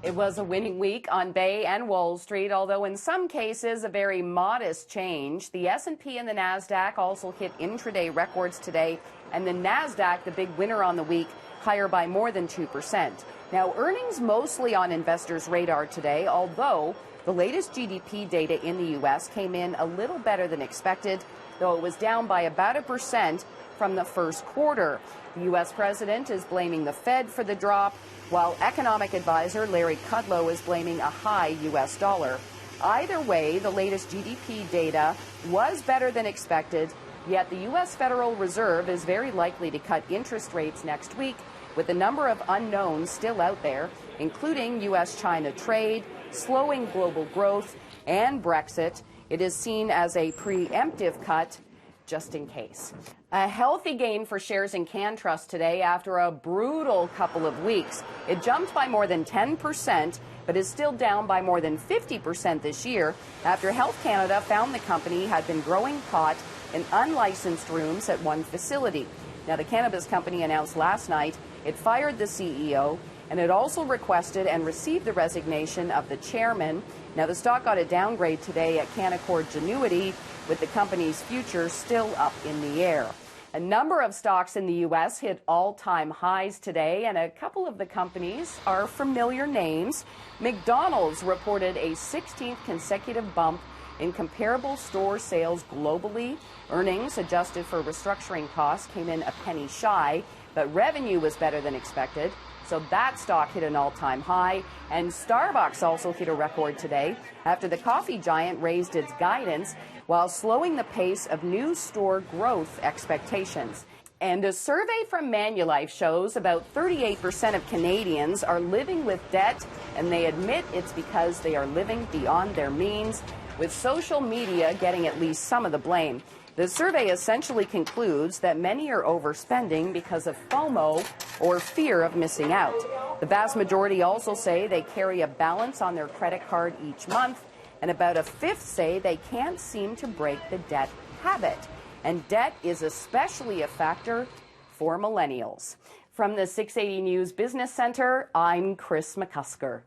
It was a winning week on Bay and Wall Street, although in some cases a very modest change. The S&P and the Nasdaq also hit intraday records today, and the Nasdaq, the big winner on the week, higher by more than 2%. Now, earnings mostly on investors' radar today, although the latest GDP data in the U.S. came in a little better than expected, though it was down by about 1% from the first quarter. The U.S. president is blaming the Fed for the drop, while economic advisor Larry Kudlow is blaming a high U.S. dollar. Either way, the latest GDP data was better than expected, yet the U.S. Federal Reserve is very likely to cut interest rates next week, with a number of unknowns still out there, including U.S.-China trade, slowing global growth, and Brexit. It is seen as a preemptive cut, just in case. A healthy gain for shares in Canntrust today after a brutal couple of weeks. It jumped by more than 10%, but is still down by more than 50% this year after Health Canada found the company had been growing pot in unlicensed rooms at one facility. Now, the cannabis company announced last night it fired the CEO, and it also requested and received the resignation of the chairman. Now, the stock got a downgrade today at Canaccord Genuity, with the company's future still up in the air. A number of stocks in the U.S. hit all-time highs today, and a couple of the companies are familiar names. McDonald's reported a 16th consecutive bump in comparable store sales globally. Earnings adjusted for restructuring costs came in a penny shy, but revenue was better than expected. So that stock hit an all-time high, and Starbucks also hit a record today after the coffee giant raised its guidance while slowing the pace of new store growth expectations. And a survey from Manulife shows about 38% of Canadians are living with debt, and they admit it's because they are living beyond their means, with social media getting at least some of the blame. The survey essentially concludes that many are overspending because of FOMO, or fear of missing out. The vast majority also say they carry a balance on their credit card each month, and about a fifth say they can't seem to break the debt habit. And debt is especially a factor for millennials. From the 680 News Business Center, I'm Kris McCusker.